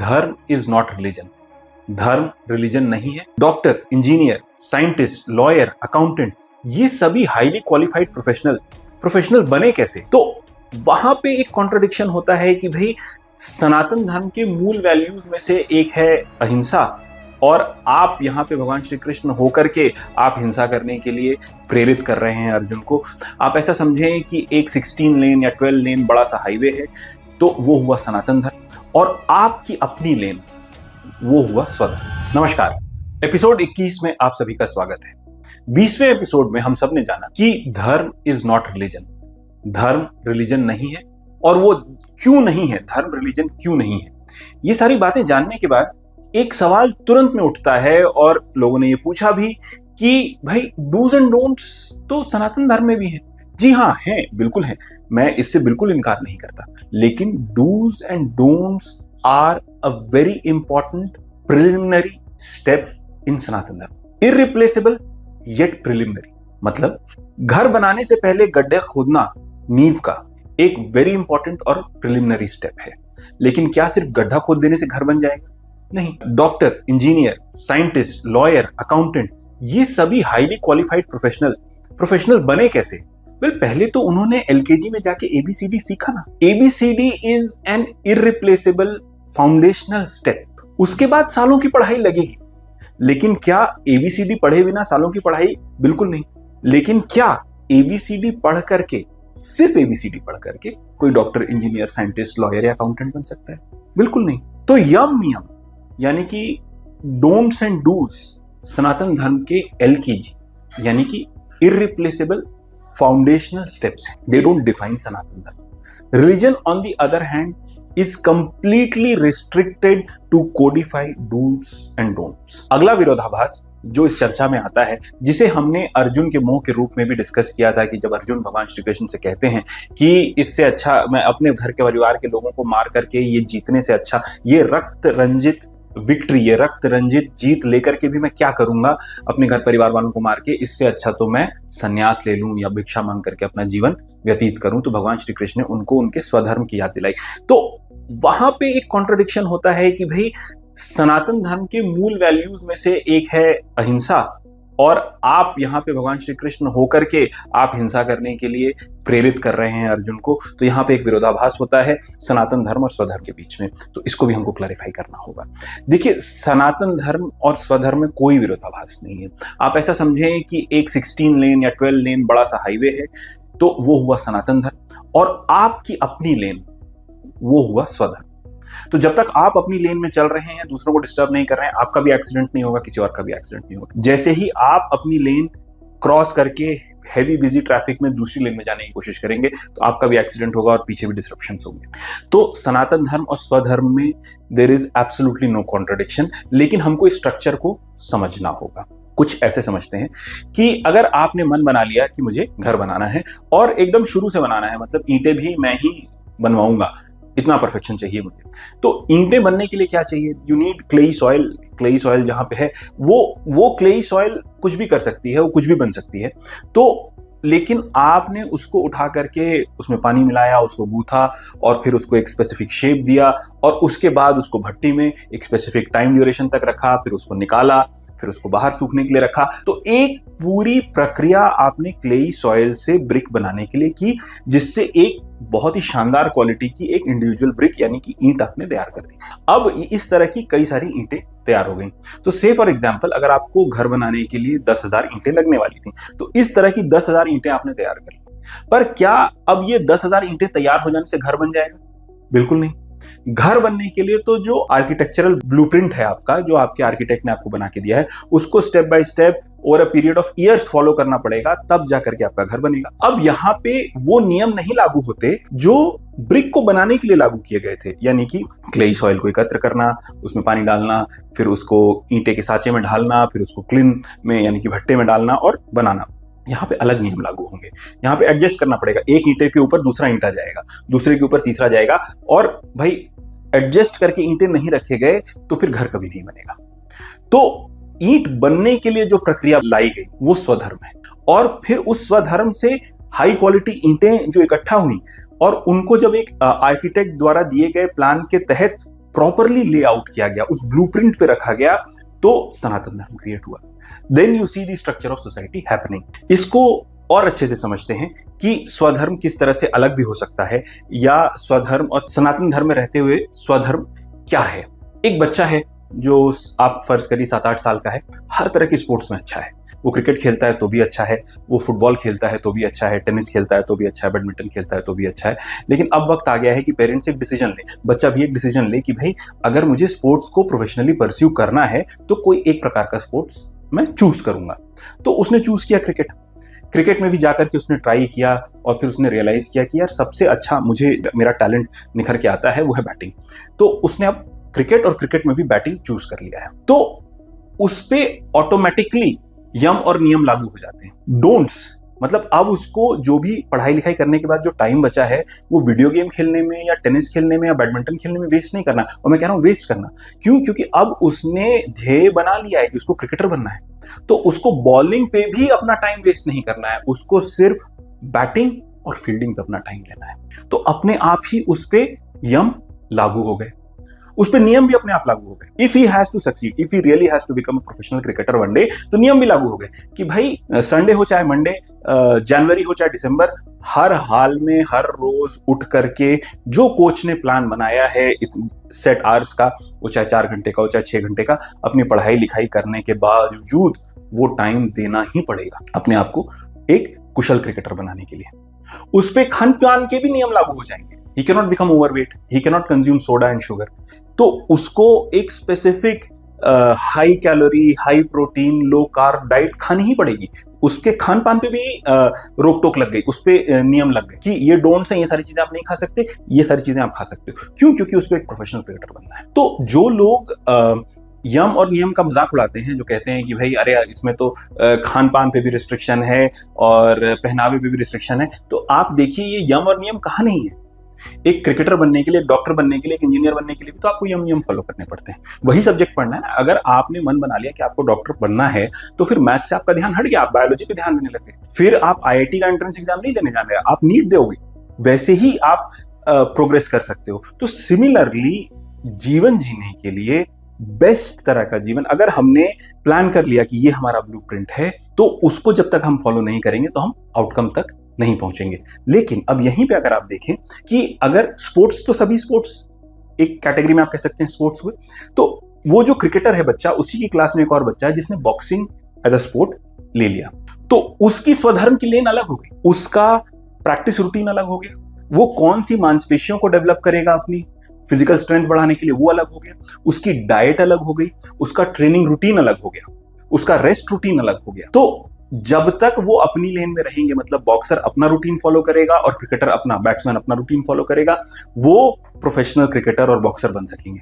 धर्म is not religion. धर्म religion नहीं है। Doctor, engineer, scientist, lawyer, accountant, ये सभी हाईली क्वालिफाइड प्रोफेशनल बने कैसे? तो वहां पे एक कॉन्ट्रडिक्शन होता है कि भाई सनातन धर्म के मूल वैल्यूज में से एक है अहिंसा, और आप यहाँ पे भगवान श्री कृष्ण होकर के आप हिंसा करने के लिए प्रेरित कर रहे हैं अर्जुन को। आप ऐसा समझें कि एक 16 लेन या 12 लेन बड़ा सा हाईवे है, तो वो हुआ सनातन धर्म, और आपकी अपनी लेन वो हुआ स्वधर्म। नमस्कार, एपिसोड 21 में आप सभी का स्वागत है। 20वें एपिसोड में हम सब ने जाना कि धर्म इज नॉट रिलीजन। धर्म रिलीजन नहीं है, और वो क्यों नहीं है, धर्म रिलीजन क्यों नहीं है। ये सारी बातें जानने के बाद एक सवाल तुरंत में उठता है, और लोगों ने ये पूछा भी कि भाई डूज एंड डोंट्स तो सनातन धर्म में भी है। जी हाँ, हैं, बिल्कुल हैं, मैं इससे बिल्कुल इनकार नहीं करता, लेकिन dos and don'ts are a very important preliminary step in Sanatan Dharma. Irreplaceable yet preliminary, मतलब घर बनाने से पहले गड्ढे खोदना नींव का एक वेरी इंपॉर्टेंट और प्रिलिमिनरी स्टेप है। लेकिन क्या सिर्फ गड्ढा खोद देने से घर बन जाएगा? नहीं। Doctor, engineer, scientist, lawyer, accountant, ये सभी हाईली क्वालिफाइड प्रोफेशनल बने कैसे? पहले तो उन्होंने एलकेजी में जाके एबीसीडी सीखा ना। A B C D is an irreplaceable foundational step. उसके बाद सालों की पढ़ाई लगेगी। लेकिन क्या एबीसीडी पढ़े बिना सालों की पढ़ाई? बिल्कुल नहीं। लेकिन क्या एबीसीडी पढ़ करके, सिर्फ एबीसीडी पढ़ करके कोई डॉक्टर, इंजीनियर, साइंटिस्ट, लॉयर या अकाउंटेंट बन सकता है? बिल्कुल नहीं। तो यम नियम यानी कि डोंट्स एंड डूज सनातन धर्म के एलकेजी यानी कि इररिप्लेसेबल फाउंडेशनल स्टेप्स हैं। दे डोंट डिफाइन सनातन धर्म। Religion on the other hand is completely restricted to codify do's and don'ts। अगला विरोधाभास जो इस चर्चा में आता है, जिसे हमने अर्जुन के मोह के रूप में भी डिस्कस किया था, कि जब अर्जुन भगवान श्री कृष्ण से कहते हैं कि इससे अच्छा मैं अपने घर के परिवार के लोगों को मार करके ये जीतने से अच्छा, ये रक्त रंजित विक्ट्री, ये रक्त रंजित जीत लेकर के भी मैं क्या करूंगा अपने घर परिवार वालों को मार के, इससे अच्छा तो मैं संन्यास ले लूं या भिक्षा मांग करके अपना जीवन व्यतीत करूं। तो भगवान श्री कृष्ण ने उनको उनके स्वधर्म की याद दिलाई। तो वहां पे एक कॉन्ट्रडिक्शन होता है कि भाई सनातन धर्म के मूल वैल्यूज में से एक है अहिंसा, और आप यहाँ पे भगवान श्री कृष्ण होकर के आप हिंसा करने के लिए प्रेरित कर रहे हैं अर्जुन को। तो यहाँ पे एक विरोधाभास होता है सनातन धर्म और स्वधर्म के बीच में। तो इसको भी हमको क्लैरिफाई करना होगा। देखिए, सनातन धर्म और स्वधर्म में कोई विरोधाभास नहीं है। आप ऐसा समझें कि एक 16 लेन या 12 लेन बड़ा सा हाईवे है, तो वो हुआ सनातन धर्म, और आपकी अपनी लेन वो हुआ स्वधर्म। तो जब तक आप अपनी लेन में चल रहे हैं, दूसरों को डिस्टर्ब नहीं कर रहे हैं, आपका भी एक्सीडेंट नहीं होगा, किसी और का भी एक्सीडेंट नहीं होगा। जैसे ही आप अपनी लेन क्रॉस करके हैवी बिजी ट्रैफिक में दूसरी लेन में जाने की कोशिश करेंगे, तो आपका भी एक्सीडेंट होगा और पीछे भी डिसरप्शंस होंगे। तो सनातन धर्म और स्वधर्म में there is absolutely no contradiction, लेकिन हमको इस स्ट्रक्चर को समझना होगा। कुछ ऐसे समझते हैं कि अगर आपने मन बना लिया कि मुझे घर बनाना है, और एकदम शुरू से बनाना है, मतलब ईंटें भी मैं ही बनवाऊंगा, इतना परफेक्शन चाहिए मुझे, तो ईंटें बनने के लिए क्या चाहिए? You need clayey soil. Clayey soil जहां पे है, वो क्लेई सॉइल कुछ भी कर सकती है, वो कुछ भी बन सकती है। तो लेकिन आपने उसको उठा करके उसमें पानी मिलाया, उसको गूथा, और फिर उसको एक स्पेसिफिक शेप दिया, और उसके बाद उसको भट्टी में एक स्पेसिफिक टाइम ड्यूरेशन तक रखा, फिर उसको निकाला, फिर उसको बाहर सूखने के लिए रखा। तो एक पूरी प्रक्रिया आपने क्लेई सॉइल से ब्रिक बनाने के लिए की, जिससे एक बहुत ही शानदार क्वालिटी की एक इंडिविजुअल ब्रिक यानी कि ईंट आपने तैयार कर दी। अब इस तरह की कई सारी ईंटें तैयार हो गई। तो से फॉर एग्जांपल, अगर आपको घर बनाने के लिए 10,000 ईंटें लगने वाली थी, तो इस तरह की 10,000 ईंटें आपने तैयार कर ली। पर क्या अब ये 10,000 ईंटें तैयार हो जाने से घर बन जाएगा? बिल्कुल नहीं। घर बनने के लिए तो जो आर्किटेक्चरल ब्लूप्रिंट है आपका, जो आपके आर्किटेक्ट ने आपको बना के दिया है, उसको step by step over a period of years follow करना पड़ेगा, तब जाकर के आपका घर बनेगा। अब यहाँ पे वो नियम नहीं लागू होते जो ब्रिक को बनाने के लिए लागू किए गए थे, यानी कि क्लेई सॉइल को एकत्र करना, उसमें पानी डालना, फिर उसको ईंटे के साँचे में ढालना, फिर उसको क्लिन में यानी कि भट्टे में डालना और बनाना। यहाँ पे अलग नियम लागू होंगे। यहाँ पे एडजस्ट करना पड़ेगा, एक ईंटे के ऊपर दूसरा ईंटा जाएगा, दूसरे के ऊपर तीसरा जाएगा, और भाई एडजस्ट करके ईंटें नहीं रखे गए तो फिर घर कभी नहीं बनेगा। तो ईंट बनने के लिए जो प्रक्रिया लाई गई वो स्वधर्म है, और फिर उस स्वधर्म से हाई क्वालिटी ईंटें जो इकट्ठा हुई, और उनको जब एक आर्किटेक्ट द्वारा दिए गए प्लान के तहत प्रॉपरली लेआउट किया गया, उस ब्लूप्रिंट पे रखा गया, तो सनातन धर्म क्रिएट हुआ। Then you see the structure of society happening. इसको और अच्छे से समझते हैं कि स्वधर्म किस तरह से अलग भी हो सकता है, या स्वधर्म और सनातन धर्म में रहते हुए स्वधर्म क्या है। एक बच्चा है जो आप फर्ज करिए 7-8 साल का है, हर तरह की स्पोर्ट्स में अच्छा है, वो क्रिकेट खेलता है तो भी अच्छा है, वो फुटबॉल खेलता है तो भी अच्छा है, टेनिस खेलता है तो भी अच्छा है, बैडमिंटन खेलता है तो भी अच्छा है। लेकिन अब वक्त आ गया है कि पेरेंट्स एक डिसीजन ले, बच्चा भी एक डिसीजन ले कि भाई अगर मुझे स्पोर्ट्स को प्रोफेशनली परस्यू करना है तो कोई एक प्रकार का स्पोर्ट्स मैं चूज करूंगा। तो उसने चूज किया क्रिकेट। क्रिकेट में भी जाकर के उसने ट्राई किया और फिर उसने रियलाइज किया कि यार सबसे अच्छा मुझे मेरा टैलेंट निखर के आता है वो है बैटिंग। तो उसने अब क्रिकेट और क्रिकेट में भी बैटिंग चूज कर लिया है। तो उस पे ऑटोमेटिकली यम और नियम लागू हो जाते हैं। डोंट्स मतलब अब उसको जो भी पढ़ाई लिखाई करने के बाद जो टाइम बचा है वो वीडियो गेम खेलने में या टेनिस खेलने में या बैडमिंटन खेलने में वेस्ट नहीं करना। और मैं कह रहा हूं वेस्ट करना क्यों? क्योंकि अब उसने ध्येय बना लिया है कि उसको क्रिकेटर बनना है, तो उसको बॉलिंग पे भी अपना टाइम वेस्ट नहीं करना है, उसको सिर्फ बैटिंग और फील्डिंग पे अपना टाइम लेना है। तो अपने आप ही उस पे यम लागू हो गए, उस पे नियम भी अपने आप लागू हो गए। If he has to succeed, if he really has to become a professional cricketer one day, तो नियम भी लागू हो गए कि भाई संडे हो चाहे मंडे, जनवरी हो चाहे दिसंबर, हर हाल में हर रोज उठ करके जो कोच ने प्लान बनाया है सेट आवर्स का, वो चाहे 4 घंटे का हो चाहे 6 घंटे का, अपनी पढ़ाई लिखाई करने के बावजूद वो टाइम देना ही पड़ेगा अपने आप को एक कुशल क्रिकेटर बनाने के लिए। उस पे खान पान के भी नियम लागू हो जाएंगे। He cannot become overweight, he cannot consume soda and sugar। तो उसको एक specific high calorie, high protein, low carb diet खानी ही पड़ेगी। उसके खान पान पे भी रोक टोक लग गई, उस पे नियम लग गए कि ये डोंट्स हैं, ये सारी चीजें आप नहीं खा सकते, ये सारी चीजें आप खा सकते हो। क्यों? क्योंकि उसको एक प्रोफेशनल क्रिकेटर बनना है। तो जो लोग यम और नियम का मजाक उड़ाते हैं, जो कहते हैं कि भाई अरे इसमें तो खान पान पे भी रिस्ट्रिक्शन है और पहनावे पे भी रिस्ट्रिक्शन है, तो आप देखिए ये यम और नियम कहाँ नहीं है। एक क्रिकेटर बनने के लिए, एक डॉक्टर बनने के लिए, एक इंजीनियर बनने के लिए भी तो आपको यम फॉलो करने पड़ते हैं, वही सब्जेक्ट पढ़ना है। अगर आपने मन बना लिया कि आपको डॉक्टर बनना है तो फिर मैथ्स से आपका ध्यान हट गया, आप बायोलॉजी पे ध्यान देने लगे, फिर आप आईआईटी का एंट्रेंस एग्जाम नहीं देने जा रहे, आप नीट दोगे, वैसे ही आप प्रोग्रेस कर सकते हो। तो सिमिलरली जीवन जीने के लिए बेस्ट तरह का जीवन अगर हमने प्लान कर लिया कि ये हमारा ब्लूप्रिंट है, तो उसको जब तक हम फॉलो नहीं करेंगे तो हम आउटकम तक नहीं पहुंचेंगे। लेकिन अब यहीं पे अगर आप देखें कि अगर स्पोर्ट्स, तो सभी स्पोर्ट्स एक कैटेगरी में आप कह सकते हैं स्पोर्ट्स हुए, तो वो जो क्रिकेटर है बच्चा, उसी की क्लास में एक और बच्चा है जिसने बॉक्सिंग एज अ स्पोर्ट ले लिया, तो उसकी स्वधर्म की लेन अलग हो गई, उसका प्रैक्टिस रूटीन अलग हो गया, वो कौन सी मांसपेशियों को डेवलप करेगा अपनी फिजिकल स्ट्रेंथ बढ़ाने के लिए वो अलग हो गया, उसकी डाइट अलग हो गई, उसका ट्रेनिंग रूटीन अलग हो गया, उसका रेस्ट रूटीन अलग हो गया। तो जब तक वो अपनी लेन में रहेंगे, मतलब बॉक्सर अपना रूटीन फॉलो करेगा और क्रिकेटर अपना, बैट्समैन अपना रूटीन फॉलो करेगा, वो प्रोफेशनल क्रिकेटर और बॉक्सर बन सकेंगे।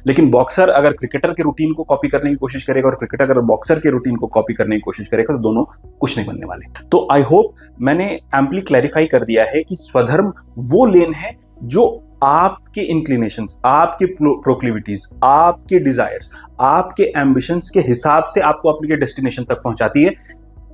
लेकिन बॉक्सर अगर क्रिकेटर के रूटीन को कॉपी करने की कोशिश करेगा और क्रिकेटर अगर बॉक्सर के रूटीन को कॉपी करने की कोशिश करेगा, तो दोनों कुछ नहीं बनने वाले। तो आई होप मैंने एम्पली क्लैरिफाई कर दिया है कि स्वधर्म वो लेन है जो आपके इंक्लिनेशंस, आपके प्रोक्लिविटीज, आपके डिजायर्स, आपके एम्बिशंस के हिसाब से आपको अपने डेस्टिनेशन तक पहुंचाती है,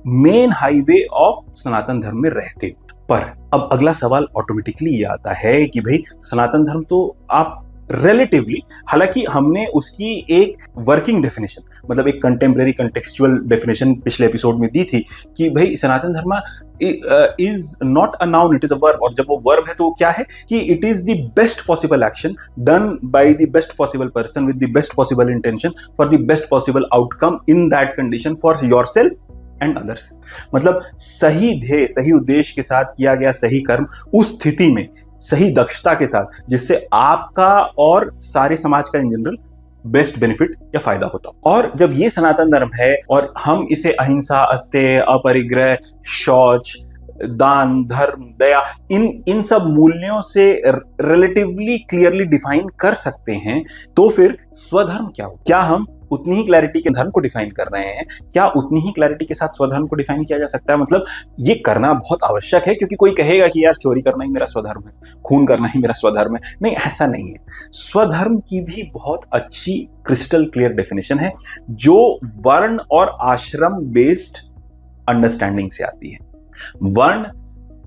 मेन हाईवे ऑफ सनातन धर्म में रहते। पर अब अगला सवाल ऑटोमेटिकली ये आता है कि भाई सनातन धर्म तो आप रिलेटिवली, हालांकि हमने उसकी एक वर्किंग डेफिनेशन, मतलब एक कंटेम्प्रेरी कंटेक्चुअल डेफिनेशन पिछले एपिसोड में दी थी कि भाई सनातन धर्म is not a noun, it is a verb. और जब वो वर्ब है तो वो क्या है कि it is the best possible action done by the best possible person with the best possible intention for the best possible outcome in that condition for yourself and others. मतलब सही ध्येय, सही उद्देश्य के साथ किया गया सही कर्म उस स्थिति में सही दक्षता के साथ, जिससे आपका और सारे समाज का इन जनरल बेस्ट बेनिफिट या फायदा होता। और जब ये सनातन धर्म है और हम इसे अहिंसा, अस्तेय, अपरिग्रह, शौच, दान, धर्म, दया, इन सब मूल्यों से रिलेटिवली क्लियरली डिफाइन कर सकते हैं, तो फिर स्वधर्म क्या हो? क्या हम उतनी ही क्लैरिटी के धर्म को डिफाइन कर रहे हैं? क्या उतनी ही क्लैरिटी के साथ स्वधर्म को डिफाइन किया जा सकता है? मतलब ये करना बहुत आवश्यक है, क्योंकि कोई कहेगा कि यार चोरी करना ही मेरा स्वधर्म है, खून करना ही मेरा स्वधर्म है। नहीं, ऐसा नहीं है। स्वधर्म की भी बहुत अच्छी क्रिस्टल क्लियर डेफिनेशन है, जो वर्ण और आश्रम बेस्ड अंडरस्टैंडिंग से आती है। वर्ण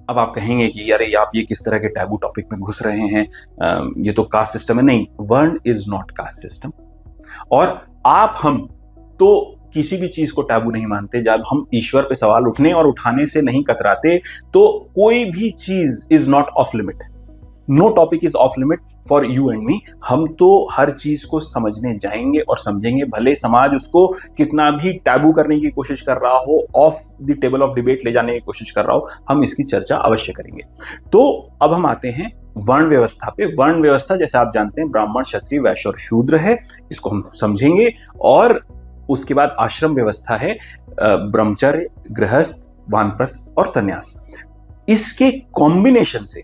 अब आप कहेंगे कि अरे आप ये किस तरह के टैबू टॉपिक में घुस रहे हैं, ये तो कास्ट सिस्टम है। नहीं, वर्ण इज नॉट कास्ट सिस्टम। और आप हम तो किसी भी चीज को टैबू नहीं मानते। जब हम ईश्वर पे सवाल उठने और उठाने से नहीं कतराते, तो कोई भी चीज is not off limit. No topic is off limit for you and me. हम तो हर चीज को समझने जाएंगे और समझेंगे, भले समाज उसको कितना भी टैबू करने की कोशिश कर रहा हो, of the table of debate ले जाने की कोशिश कर रहा हो, हम इसकी चर्चा अवश्य करेंगे। तो अब हम आते हैं वर्ण व्यवस्था पे। वर्ण व्यवस्था जैसे आप जानते हैं ब्राह्मण, क्षत्रिय, वैश्य और शूद्र है, इसको हम समझेंगे। और उसके बाद आश्रम व्यवस्था है, ब्रह्मचर्य, गृहस्थ, वानप्रस्थ और सन्यास। इसके कॉम्बिनेशन से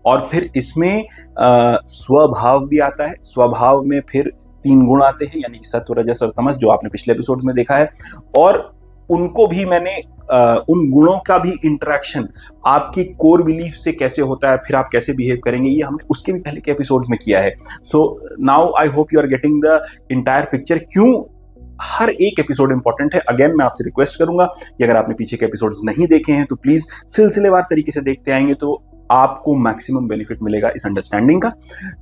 और फिर इसमें स्वभाव भी आता है। स्वभाव में फिर 3 गुण आते हैं, यानी कि सत्व, रजस और तमस, जो आपने पिछले एपिसोड्स में देखा है। और उनको भी मैंने उन गुणों का भी इंटरेक्शन आपकी कोर बिलीफ से कैसे होता है, फिर आप कैसे बिहेव करेंगे, ये हमने उसके भी पहले के एपिसोड्स में किया है। So now I hope you are getting the entire picture, क्यों हर एक एपिसोड इंपॉर्टेंट है। अगेन मैं आपसे रिक्वेस्ट करूंगा कि अगर आपने पीछे के एपिसोड्स नहीं देखे हैं तो प्लीज सिलसिलेवार तरीके से देखते आएंगे, तो आपको मैक्सिमम बेनिफिट मिलेगा इस अंडरस्टैंडिंग का।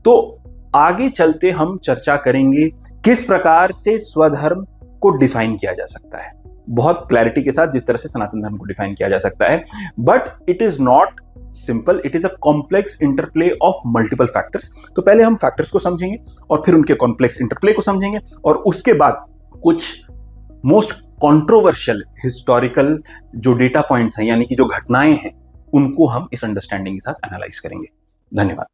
तो आगे चलते हम चर्चा करेंगे किस प्रकार से स्वधर्म को डिफाइन किया जा सकता है, बहुत क्लैरिटी के साथ, जिस तरह से सनातन धर्म को डिफाइन किया जा सकता है। But it is not simple, it is a complex interplay of multiple factors. तो पहले हम फैक्टर्स को समझेंगे और फिर उनके कॉम्प्लेक्स इंटरप्ले को समझेंगे, और उसके बाद कुछ मोस्ट कंट्रोवर्शियल हिस्टोरिकल जो डेटा पॉइंट्स हैं, यानी कि जो घटनाएं हैं, उनको हम इस अंडरस्टैंडिंग के साथ एनालाइज करेंगे। धन्यवाद।